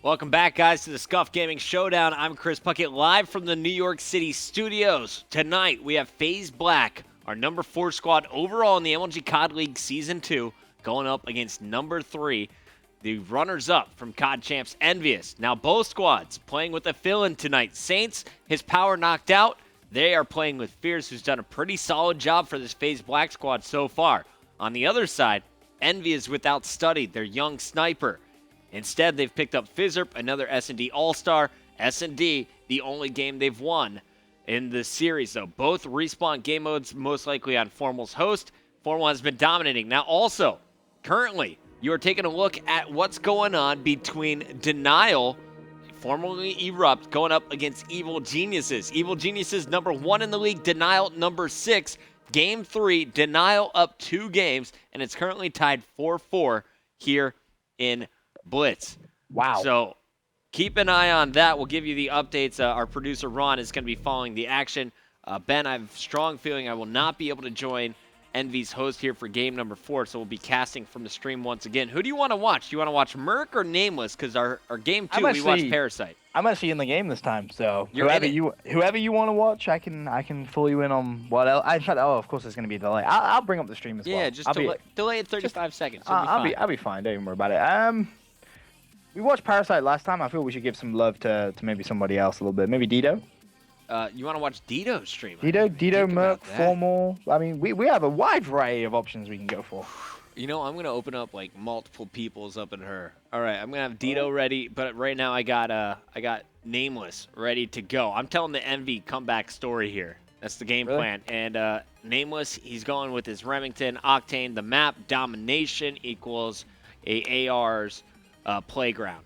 Welcome back, guys, to the Scuf Gaming Showdown. I'm Chris Puckett, live from the New York City studios. Tonight, we have FaZe Black, our number 4 squad overall in the MLG COD League Season 2, going up against number 3, the runners-up from COD Champs EnVy. Now, both squads playing with a fill-in tonight. Saints, his power knocked out. They are playing with Fierce, who's done a pretty solid job for this FaZe Black squad so far. On the other side, EnVy is without Study, their young sniper. Instead, they've picked up FizzerP, another S&D All-Star. S&D, the only game they've won in the series, though. Both Respawn game modes, most likely on Formal's host. Formal has been dominating. Now, also, currently, you are taking a look at what's going on between Denial, formerly Erupt, going up against Evil Geniuses. Evil Geniuses, number 1 in the league. Denial, number 6. Game 3, Denial up 2 games, and it's currently tied 4-4 here in Blitz. Wow. So keep an eye on that. We'll give you the updates. Our producer, Ron, is going to be following the action. Ben, I have a strong feeling I will not be able to join EnVy's host here for game number 4, so we'll be casting from the stream once again. Who do you want to watch? Do you want to watch Merc or Nameless? Because our game 2, we watched Parasite. I'm actually in the game this time, so You're whoever you want to watch, I can fill you in on what else. In fact, of course, there's going to be a delay. I'll bring up the stream as well. Yeah, just delay it 35 seconds. I'll be fine. Don't even worry about it. We watched Parasite last time. I feel we should give some love to maybe somebody else a little bit. Maybe Dido. You want to watch Dito's stream? Dido, Merc, Formal. I mean, we have a wide variety of options we can go for. You know, I'm going to open up like multiple people's up in her. All right, I'm going to have Dito ready, but right now I got Nameless ready to go. I'm telling the EnVy comeback story here. That's the game plan. And Nameless, he's going with his Remington, Octane, the map, Domination equals a AR's playground.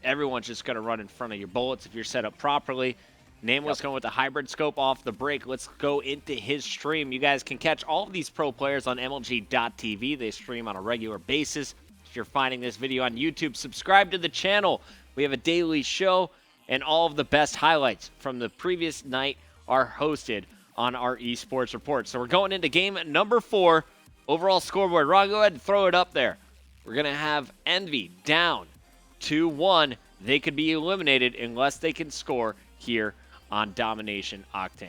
Everyone's just going to run in front of your bullets if you're set up properly. Nameless going with the hybrid scope off the break. Let's go into his stream. You guys can catch all of these pro players on MLG.tv. They stream on a regular basis. If you're finding this video on YouTube, subscribe to the channel. We have a daily show, and all of the best highlights from the previous night are hosted on our esports report. So we're going into game number 4. Overall scoreboard. Ron, go ahead and throw it up there. We're going to have EnVy down 2-1. They could be eliminated unless they can score here on Domination Octane.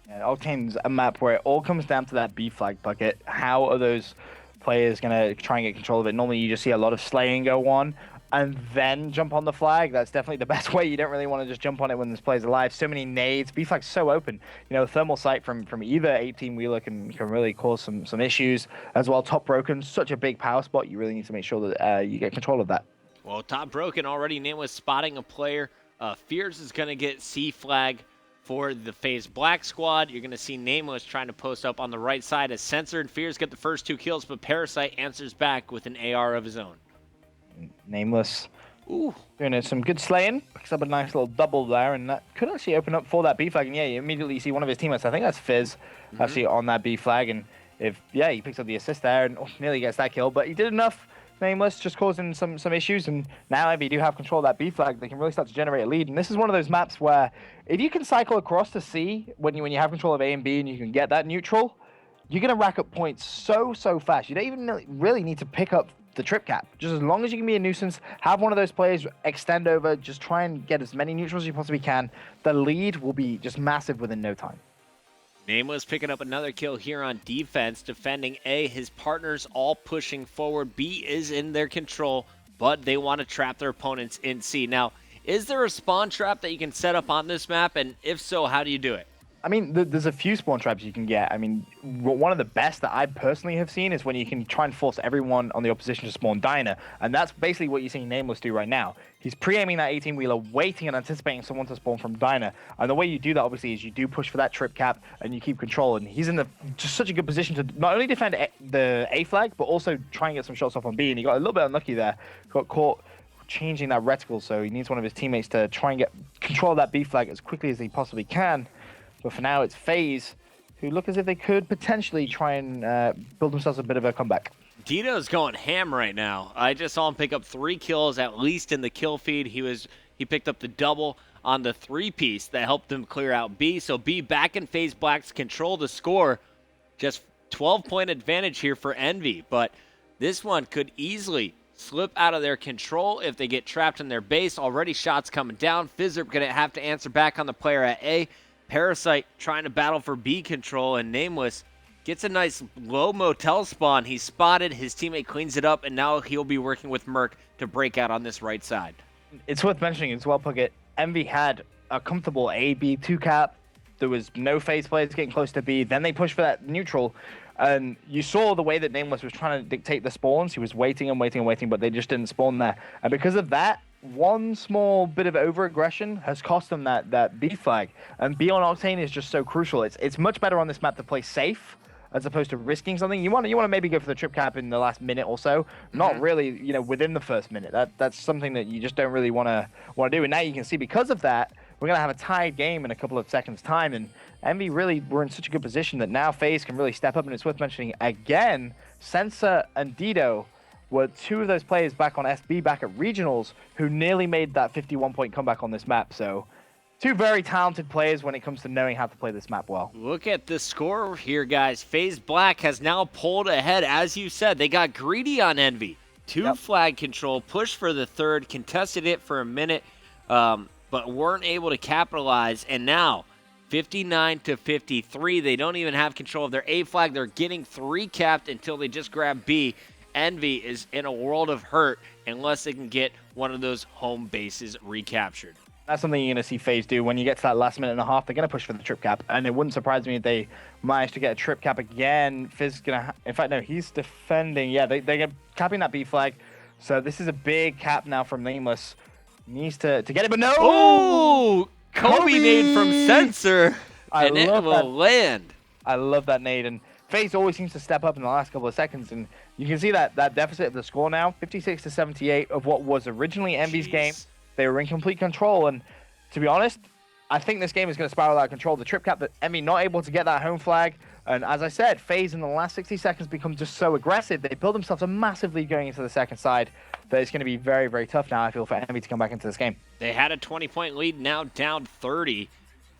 Yeah, Octane's a map where it all comes down to that B flag bucket. How are those players going to try and get control of it? Normally you just see a lot of slaying go on and then jump on the flag. That's definitely the best way. You don't really want to just jump on it when this player's alive. So many nades. B flag's so open. You know, thermal sight from either 18-wheeler can really cause some issues as well. Top broken, such a big power spot. You really need to make sure that you get control of that. Well, top broken already. Nameless spotting a player. Fears is going to get C flag for the FaZe Black squad. You're going to see Nameless trying to post up on the right side as Censored. Fears get the first 2 kills, but Parasite answers back with an AR of his own. Nameless. Ooh. Doing some good slaying. Picks up a nice little double there, and that could actually open up for that B flag. And yeah, you immediately see one of his teammates, I think that's Fizz, actually on that B flag. And he picks up the assist there and nearly gets that kill, but he did enough. Nameless, just causing some issues, and now if you do have control of that B flag, they can really start to generate a lead. And this is one of those maps where if you can cycle across to C when you have control of A and B and you can get that neutral, you're gonna rack up points so fast. You don't even really need to pick up the trip cap. Just as long as you can be a nuisance, have one of those players extend over, just try and get as many neutrals as you possibly can. The lead will be just massive within no time. Nameless picking up another kill here on defense, defending A. His partners all pushing forward. B is in their control, but they want to trap their opponents in C. Now, is there a spawn trap that you can set up on this map? And if so, how do you do it? I mean, there's a few spawn traps you can get. I mean, one of the best that I personally have seen is when you can try and force everyone on the opposition to spawn Diner. And that's basically what you're seeing Nameless do right now. He's pre-aiming that 18-wheeler, waiting and anticipating someone to spawn from Diner. And the way you do that, obviously, is you do push for that trip cap and you keep control. And he's in just such a good position to not only defend the A flag, but also try and get some shots off on B. And he got a little bit unlucky there. Got caught changing that reticle, so he needs one of his teammates to try and get control of that B flag as quickly as he possibly can. But for now, it's FaZe, who look as if they could potentially try and build themselves a bit of a comeback. Dito's going ham right now. I just saw him pick up 3 kills, at least in the kill feed. He picked up the double on the 3-piece that helped them clear out B. So B back in FaZe Black's control to score. Just 12-point advantage here for EnVy. But this one could easily slip out of their control if they get trapped in their base. Already shots coming down. FaZe going to have to answer back on the player at A. Parasite trying to battle for B control, and Nameless gets a nice low motel spawn. He's spotted. His teammate cleans it up, and now he'll be working with Merc to break out on this right side. It's worth mentioning as well, Puckett. EnVy had a comfortable A, B, 2 cap. There was no FaZe players getting close to B. Then they pushed for that neutral. And you saw the way that Nameless was trying to dictate the spawns. He was waiting and waiting and waiting, but they just didn't spawn there. And because of that, one small bit of over-aggression has cost them that B flag. And B on Octane is just so crucial. It's much better on this map to play safe as opposed to risking something. You want to maybe go for the trip cap in the last minute or so, not really, within the first minute. That's something that you just don't really want to do. And now you can see because of that, we're going to have a tied game in a couple of seconds' time. And EnVy really were in such a good position that now FaZe can really step up. And it's worth mentioning again, Sensor and Dido were two of those players back on SB, back at Regionals, who nearly made that 51-point comeback on this map. So two very talented players when it comes to knowing how to play this map well. Look at the score here, guys. FaZe Black has now pulled ahead. As you said, they got greedy on EnVy. Two flag control, pushed for the third, contested it for a minute, but weren't able to capitalize. And now 59-53. They don't even have control of their A flag. They're getting 3 capped until they just grab B. EnVy is in a world of hurt unless they can get one of those home bases recaptured. That's something you're going to see FaZe do. When you get to that last minute and a half, they're going to push for the trip cap. And it wouldn't surprise me if they manage to get a trip cap again. FaZe is going to... In fact, no, he's defending. Yeah, they're capping that B flag. So this is a big cap now from Nameless. Needs to get it, but no! Oh! Kobe nade from Sensor, and it will land. I love that nade. And FaZe always seems to step up in the last couple of seconds. And you can see that deficit of the score now, 56-78 of what was originally EnVy's game. They were in complete control, and to be honest, I think this game is going to spiral out of control. The trip cap that EnVy not able to get that home flag, and as I said, FaZe in the last 60 seconds become just so aggressive. They build themselves a massive lead going into the second side that it's going to be very, very tough now, I feel, for EnVy to come back into this game. They had a 20-point lead, now down 30.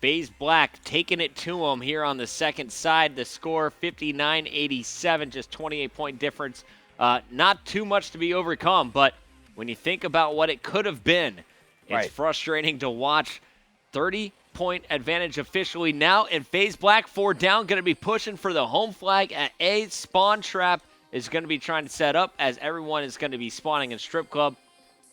FaZe Black taking it to them here on the second side. The score 59-87, just 28-point difference. Not too much to be overcome, but when you think about what it could have been, it's frustrating to watch. 30-point advantage officially now, and FaZe Black 4 down, going to be pushing for the home flag at A. Spawn Trap is going to be trying to set up as everyone is going to be spawning in Strip Club.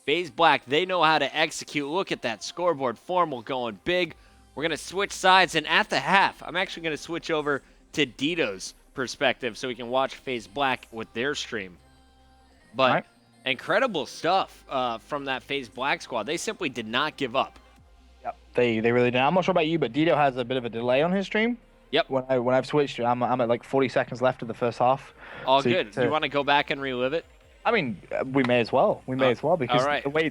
FaZe Black, they know how to execute. Look at that scoreboard. Formal going big. We're going to switch sides, and at the half, I'm actually going to switch over to Dito's perspective so we can watch FaZe Black with their stream. But incredible stuff from that FaZe Black squad. They simply did not give up. Yep, they really did. I'm not sure about you, but Dito has a bit of a delay on his stream. Yep. When I've switched, I'm at like 40 seconds left of the first half. All so good. You want to go back and relive it? I mean, we may as well. We may as well because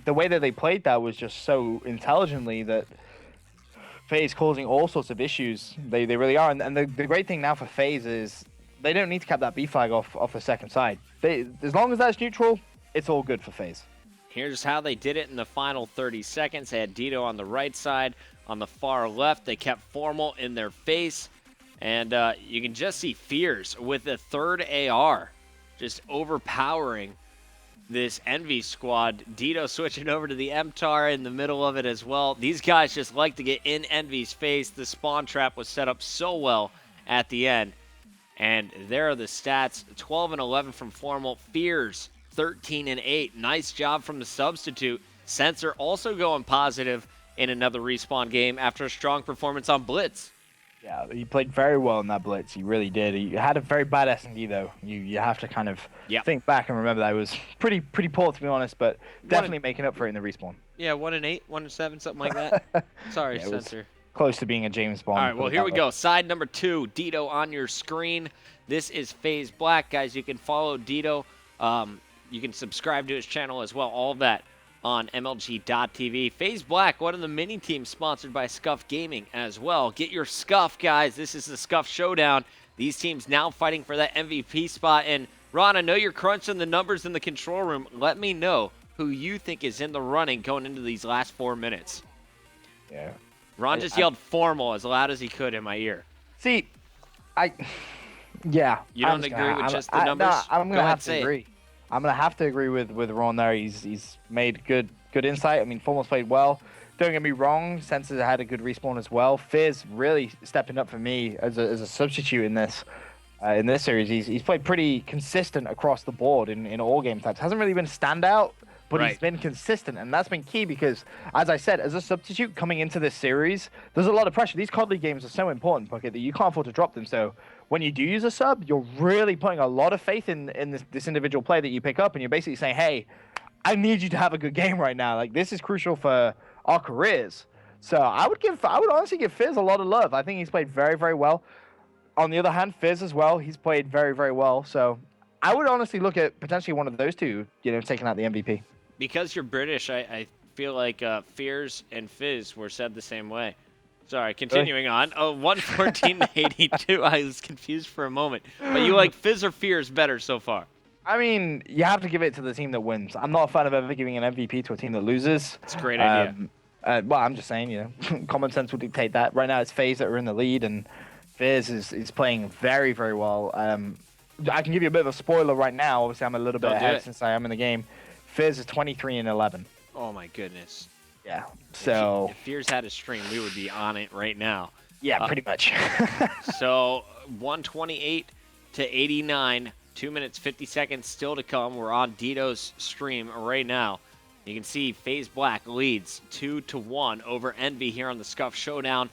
the way that they played that was just so intelligently that FaZe causing all sorts of issues. They really are. And the great thing now for FaZe is they don't need to cap that B flag off the second side. As long as that's neutral, it's all good for FaZe. Here's how they did it in the final 30 seconds. They had Dito on the right side. On the far left, they kept Formal in their face. And you can just see Fears with the third AR just overpowering this EnVy squad. Dito switching over to the MTAR in the middle of it as well. These guys just like to get in EnVy's face. The spawn trap was set up so well at the end. And there are the stats. 12 and 11 from Formal. Fears 13 and 8. Nice job from the substitute. Sensor also going positive in another respawn game after a strong performance on Blitz. Yeah, he played very well in that Blitz. He really did. He had a very bad S&D, though. You have to kind of think back and remember that it was pretty poor, to be honest, but definitely making up for it in the respawn. Yeah, 1 and 8, 1 and 7, something like that. Sorry, yeah, Sensor. Close to being a James Bond. All right, well, here we go. Side number 2, Dito on your screen. This is FaZe Black, guys. You can follow Dito. You can subscribe to his channel as well. All of that on MLG.TV. FaZe Black, one of the mini teams sponsored by Scuf Gaming as well. Get your Scuf, guys. This is the Scuf Showdown. These teams now fighting for that MVP spot. And Ron, I know you're crunching the numbers in the control room. Let me know who you think is in the running going into these last 4 minutes. Yeah. Ron just yelled Formal as loud as he could in my ear. See, yeah. You don't agree with just the numbers? No, I'm going to have to agree. I'm gonna have to agree with Ron there. He's made good insight. I mean, Formals played well. Don't get me wrong, Sensors had a good respawn as well. FaZe really stepping up for me as a substitute in this series. He's played pretty consistent across the board in all game types. Hasn't really been a standout, but Right. he's been consistent, and that's been key because, as I said, as a substitute coming into this series, there's a lot of pressure. These COD League games are so important, Puckett, that you can't afford to drop them. So when you do use a sub, you're really putting a lot of faith in this individual player that you pick up, and you're basically saying, hey, I need you to have a good game right now. Like, this is crucial for our careers. So I would honestly give FaZe a lot of love. I think he's played very, very well. On the other hand, FaZe as well, he's played very, very well. So I would honestly look at potentially one of those two, taking out the MVP. Because you're British, I feel like Fears and Fizz were said the same way. Sorry, continuing on. Oh, 114-82. I was confused for a moment. But you like Fizz or Fears better so far? I mean, you have to give it to the team that wins. I'm not a fan of ever giving an MVP to a team that loses. It's a great idea. Well, I'm just saying, common sense would dictate that. Right now, it's FaZe that are in the lead, and FaZe is playing very, very well. I can give you a bit of a spoiler right now. Obviously, I'm a little bit ahead since I am in the game. FaZe is 23-11. Oh my goodness. Yeah. So if Fears had a stream, we would be on it right now. Yeah, pretty much. So 128-89. 2 minutes 50 seconds still to come. We're on Dito's stream right now. You can see FaZe Black leads 2-1 over EnVy here on the Scuf Showdown.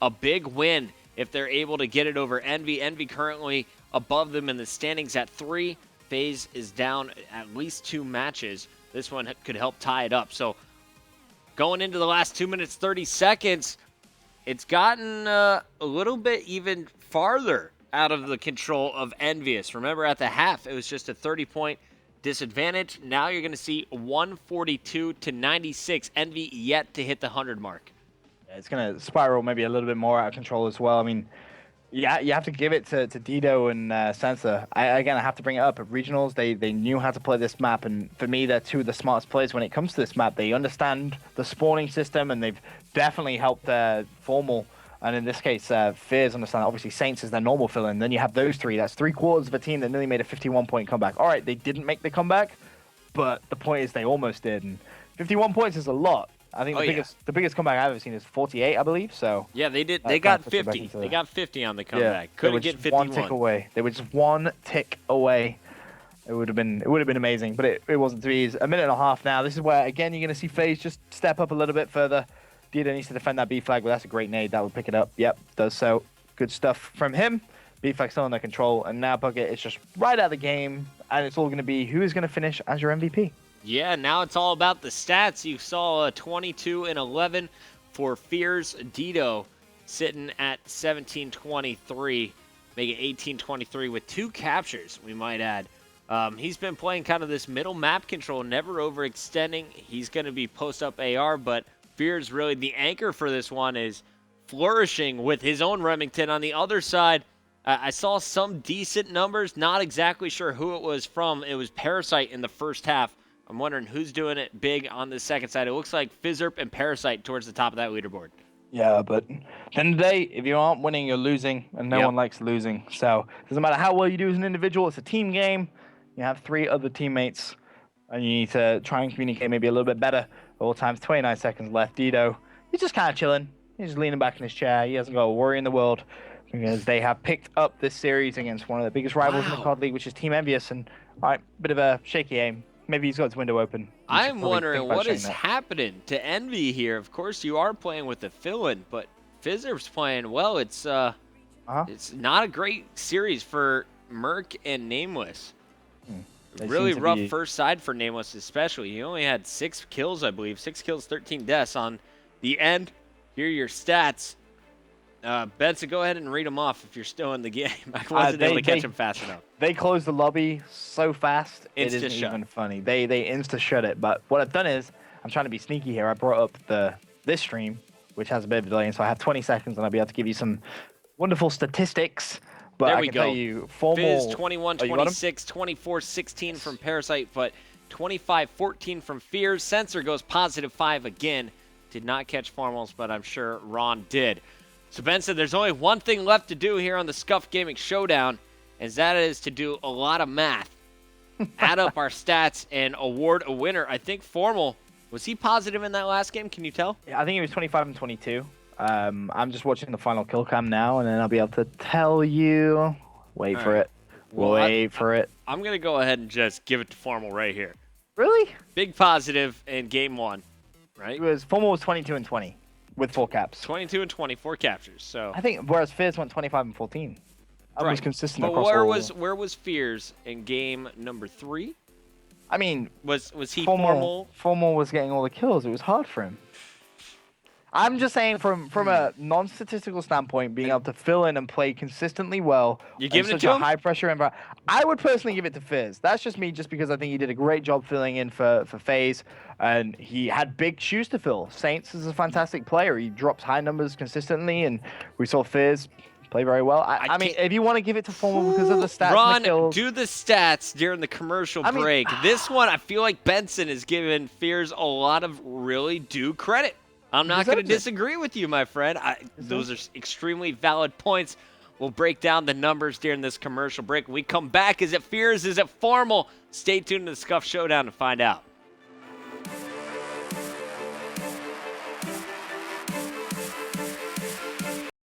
A big win if they're able to get it over EnVy. EnVy currently above them in the standings at 3. FaZe is down at least 2 matches. This one could help tie it up. So going into the last 2 minutes 30 seconds, it's gotten a little bit even farther out of the control of EnVyUs. Remember, at the half, it was just a 30-point disadvantage. Now you're going to see 142-96. EnVy yet to hit the 100 mark. Yeah, it's going to spiral maybe a little bit more out of control as well. I mean, yeah, you have to give it to Dito and Sansa. I have to bring it up. At regionals, they knew how to play this map, and for me, they're two of the smartest players when it comes to this map. They understand the spawning system, and they've definitely helped Formal. And in this case, FaZe understand. Obviously, Saints is their normal fill-in. Then you have those three. That's 3/4 of a team that nearly made a 51-point comeback. All right, they didn't make the comeback, but the point is they almost did. And 51 points is a lot. I think the biggest comeback I've ever seen is 48, I believe. So yeah, they did. They got 50. They got 50 on the comeback. Yeah, couldn't get 51. 1 tick away. They were just 1 tick away. It would have been amazing, but it wasn't to be. A minute and a half now. This is where again you're going to see FaZe just step up a little bit further. Dito needs to defend that B flag, but that's a great nade. That would pick it up. Yep, does so. Good stuff from him. B flag still under control, and now Puckett is just right out of the game, and it's all going to be who is going to finish as your MVP. Yeah, now it's all about the stats. You saw 22-11 for Fears. Dito sitting at 17-23, making 18-23 with 2 captures, we might add. He's been playing kind of this middle map control, never overextending. He's going to be post-up AR, but Fears really the anchor for this one is flourishing with his own Remington. On the other side, I saw some decent numbers, not exactly sure who it was from. It was Parasite in the first half. I'm wondering who's doing it big on the second side. It looks like Fizzerp and Parasite towards the top of that leaderboard. Yeah, but at the end of the day, if you aren't winning, you're losing, and no one likes losing. So it doesn't matter how well you do as an individual. It's a team game. You have 3 other teammates, and you need to try and communicate maybe a little bit better. All times, 29 seconds left. Dito, he's just kind of chilling. He's just leaning back in his chair. He hasn't got a worry in the world because they have picked up this series against one of the biggest rivals in the COD League, which is Team EnVyUs. And all right, bit of a shaky aim. Maybe he's got his window open. I'm wondering what is happening to EnVy here. Of course, you are playing with the fill-in, but Fizzer's playing well. It's not a great series for Merc and Nameless. Really rough first side for Nameless, especially. He only had 6 kills, I believe. 6 kills, 13 deaths on the end. Here are your stats. Benson, go ahead and read them off if you're still in the game. I wasn't able to catch them fast enough. They closed the lobby so fast, it isn't Insta-shut. even funny. They insta-shut it. But what I've done is, I'm trying to be sneaky here. I brought up this stream, which has a bit of a delay, and so I have 20 seconds, and I'll be able to give you some wonderful statistics. But there I we can go. tell you, Formal... Fizz 21-26, 24-16 from Parasite, but 25-14 from Fears. Sensor goes +5 again. Did not catch Formals, but I'm sure Ron did. So Benson, there's only one thing left to do here on the Scuf Gaming Showdown, and that is to do a lot of math. add up our stats and award a winner. I think Formal, was he positive in that last game? Can you tell? Yeah, I think he was 25 and 22. I'm just watching the final kill cam now, and then I'll be able to tell you. Wait for it. Wait for it. I'm going to go ahead and just give it to Formal right here. Really? Big positive in game 1, right? Formal was 22 and 20 with 4 caps. 22 and 24 captures. So I think whereas FaZe went 25 and 14. That was consistent but across where was Fears in game number 3? I mean, was he Formal? Formal was getting all the kills. It was hard for him. I'm just saying from a non-statistical standpoint, being able to fill in and play consistently well. You giving it such to a him? high pressure environment. I would personally give it to FaZe. That's just me, just because I think he did a great job filling in for FaZe, and he had big shoes to fill. Saints is a fantastic player. He drops high numbers consistently, and we saw FaZe play very well. I mean, if you want to give it to Formal because of the stats, Ron, and the kills, do the stats during the commercial break. This one, I feel like Benson is giving Fears a lot of really due credit. I'm not going to disagree with you, my friend. Those are extremely valid points. We'll break down the numbers during this commercial break. When we come back, is it Fears? Is it Formal? Stay tuned to the Scuf Showdown to find out.